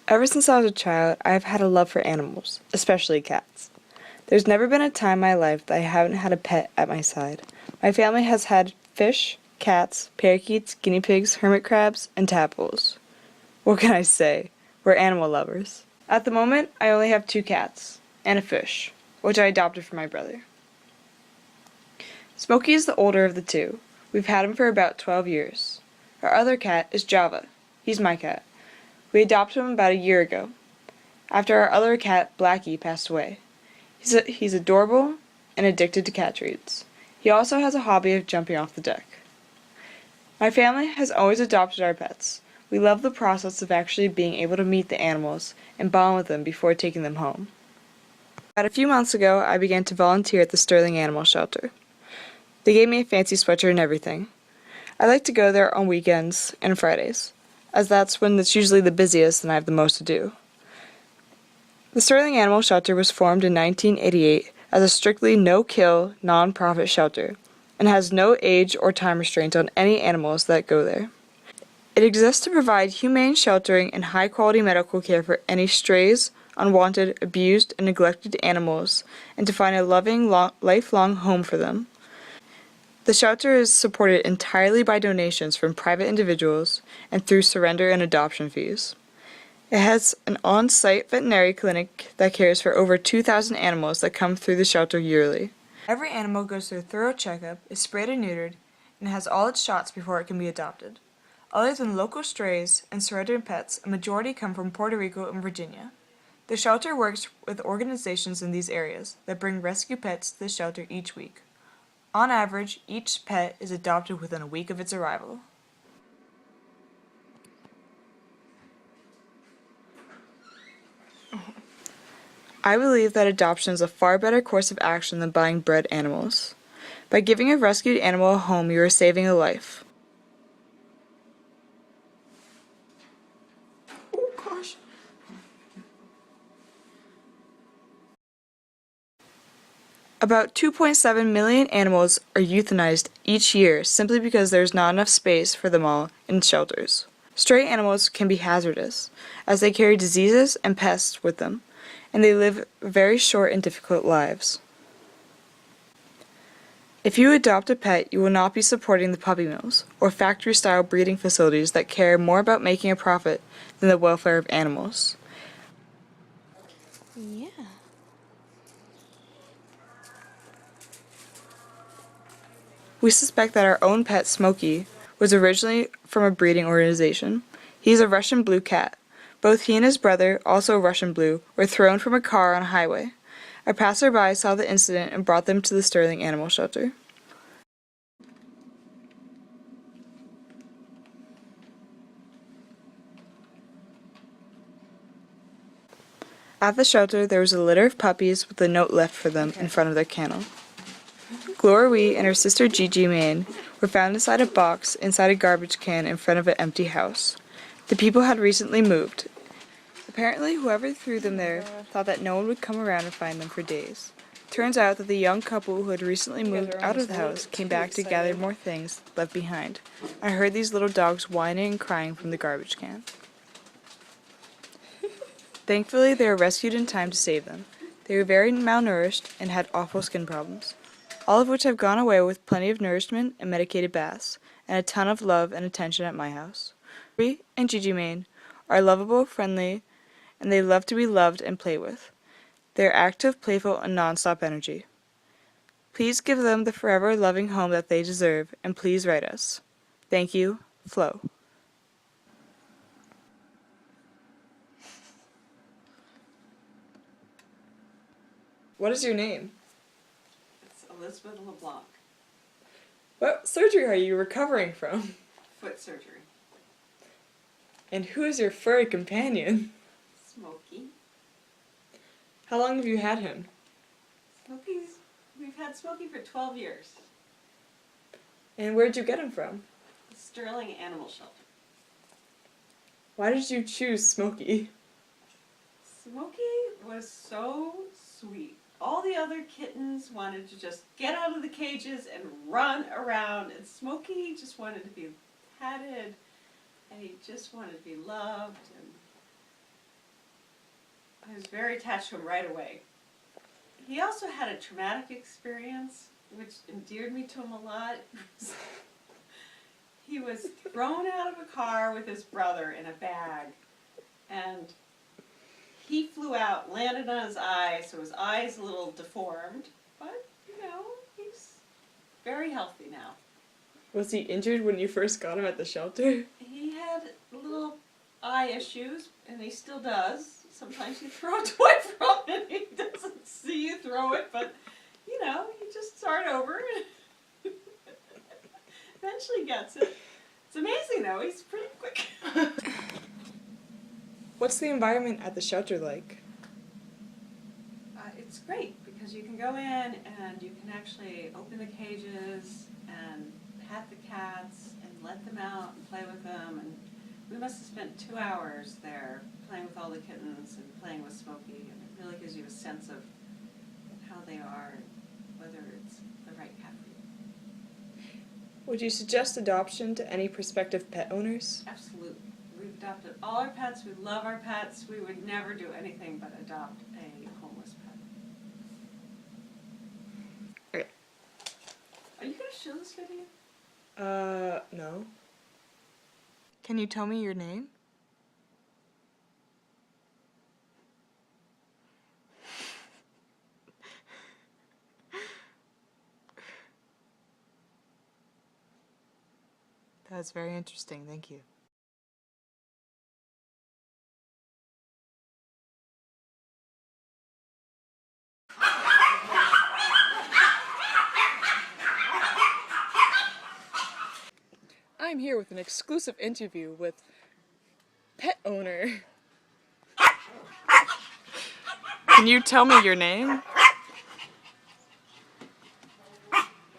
Ever since I was a child, I have had a love for animals, especially cats. There's never been a time in my life that I haven't had a pet at my side. My family has had fish, cats, parakeets, guinea pigs, hermit crabs, and tadpoles. What can I say? We're animal lovers. At the moment, I only have 2 cats and a fish, which I adopted from my brother. Smokey is the older of the 2. We've had him for about 12 years. Our other cat is Java. He's my cat. We adopted him about a year ago, after our other cat, Blackie, passed away. He's adorable and addicted to cat treats. He also has a hobby of jumping off the deck. My family has always adopted our pets. We love the process of actually being able to meet the animals and bond with them before taking them home. About a few months ago, I began to volunteer at the Sterling Animal Shelter. They gave me a fancy sweatshirt and everything. I like to go there on weekends and Fridays, as that's when it's usually the busiest and I have the most to do. The Sterling Animal Shelter was formed in 1988 as a strictly no-kill, non-profit shelter, and has no age or time restraint on any animals that go there. It exists to provide humane sheltering and high-quality medical care for any strays, unwanted, abused, and neglected animals, and to find a loving, lifelong home for them. The shelter is supported entirely by donations from private individuals and through surrender and adoption fees. It has an on-site veterinary clinic that cares for over 2,000 animals that come through the shelter yearly. Every animal goes through a thorough checkup, is sprayed and neutered, and has all its shots before it can be adopted. Other than local strays and surrendered pets, a majority come from Puerto Rico and Virginia. The shelter works with organizations in these areas that bring rescue pets to the shelter each week. On average, each pet is adopted within a week of its arrival. I believe that adoption is a far better course of action than buying bred animals. By giving a rescued animal a home, you are saving a life. Oh gosh. About 2.7 million animals are euthanized each year simply because there is not enough space for them all in shelters. Stray animals can be hazardous, as they carry diseases and pests with them, and they live very short and difficult lives. If you adopt a pet, you will not be supporting the puppy mills or factory-style breeding facilities that care more about making a profit than the welfare of animals. Yeah. We suspect that our own pet, Smokey, was originally from a breeding organization. He is a Russian blue cat. Both he and his brother, also Russian blue, were thrown from a car on a highway. A passerby saw the incident and brought them to the Sterling Animal Shelter. At the shelter, there was a litter of puppies with a note left for them in front of their kennel. Gloria Wee and her sister Gigi Main were found inside a box inside a garbage can in front of an empty house. The people had recently moved. Apparently, whoever threw them there thought that no one would come around and find them for days. Turns out that the young couple who had recently moved out of the house came back to gather more things left behind. I heard these little dogs whining and crying from the garbage can. Thankfully, they were rescued in time to save them. They were very malnourished and had awful skin problems, all of which have gone away with plenty of nourishment and medicated baths, and a ton of love and attention at my house. Bree and Gigi Main are lovable, friendly, and they love to be loved and play with. They are active, playful, and non-stop energy. Please give them the forever loving home that they deserve, and please write us. Thank you, Flo. What is your name? It's Elizabeth LeBlanc. What surgery are you recovering from? Foot surgery. And who is your furry companion? Smokey. How long have you had him? We've had Smokey for 12 years. And where did you get him from? The Sterling Animal Shelter. Why did you choose Smokey? Smokey was so sweet. All the other kittens wanted to just get out of the cages and run around, and Smokey just wanted to be patted, and he just wanted to be loved, and I was very attached to him right away. He also had a traumatic experience, which endeared me to him a lot. He was thrown out of a car with his brother in a bag, and he flew out, landed on his eye, so his eye is a little deformed, but, you know, he's very healthy now. Was he injured when you first got him at the shelter? He had little eye issues, and he still does. Sometimes you throw a toy from him and he doesn't see you throw it, but, you know, you just start over and eventually gets it. It's amazing, though. He's pretty quick. What's the environment at the shelter like? It's great because you can go in and you can actually open the cages and pet the cats and let them out and play with them. And we must have spent 2 hours there playing with all the kittens and playing with Smokey, and it really gives you a sense of how they are and whether it's the right cat for you. Would you suggest adoption to any prospective pet owners? Absolutely. We've adopted all our pets. We love our pets. We would never do anything but adopt a homeless pet. Okay. Are you going to show this video? No. Can you tell me your name? That's very interesting, thank you. I'm here with an exclusive interview with pet owner. Can you tell me your name?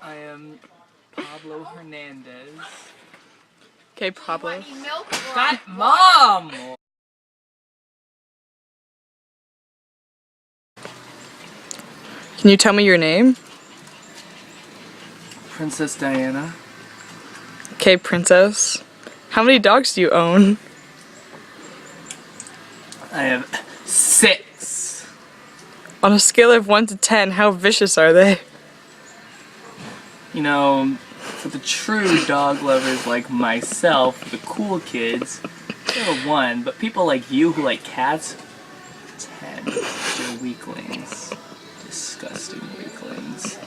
I am Pablo Hernandez. Okay, Pablo. That mom! Can you tell me your name? Princess Diana. Okay, Princess. How many dogs do you own? I have 6. On a scale of 1 to 10, how vicious are they? You know, for the true dog lovers like myself, the cool kids, they're a 1, but people like you who like cats, 10. They're weaklings. Disgusting weaklings.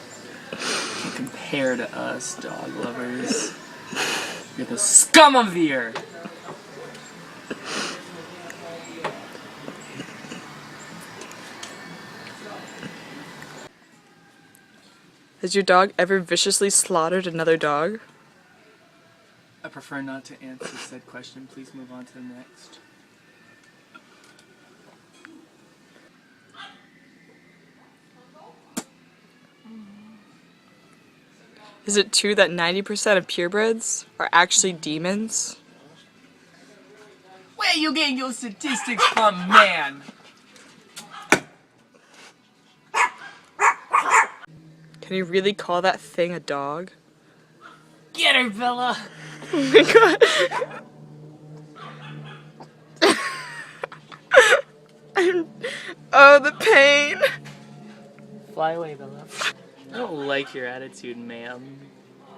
Can't compare to us, dog lovers. You're the scum of the earth! Has your dog ever viciously slaughtered another dog? I prefer not to answer said question. Please move on to the next. Is it true that 90% of purebreds are actually demons? Where you getting your statistics from, man? Can you really call that thing a dog? Get her, Bella! Oh my god. Oh, the pain. Fly away, Bella. I don't like your attitude, ma'am.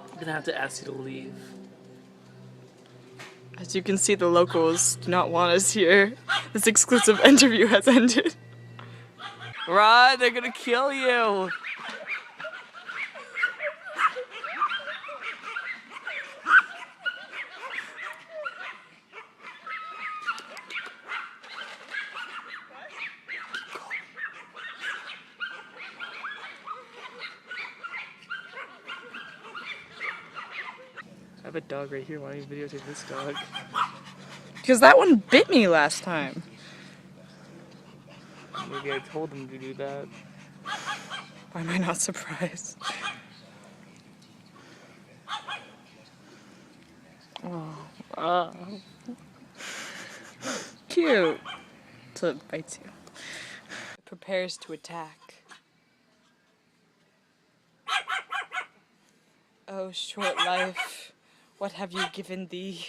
I'm gonna have to ask you to leave. As you can see, the locals do not want us here. This exclusive interview has ended. Rod, they're gonna kill you! I have a dog right here. Why don't you videotape this dog? Because that one bit me last time. Maybe I told him to do that. Why am I not surprised? Oh. Cute. Till it bites you. It prepares to attack. Oh, short life, what have you given thee?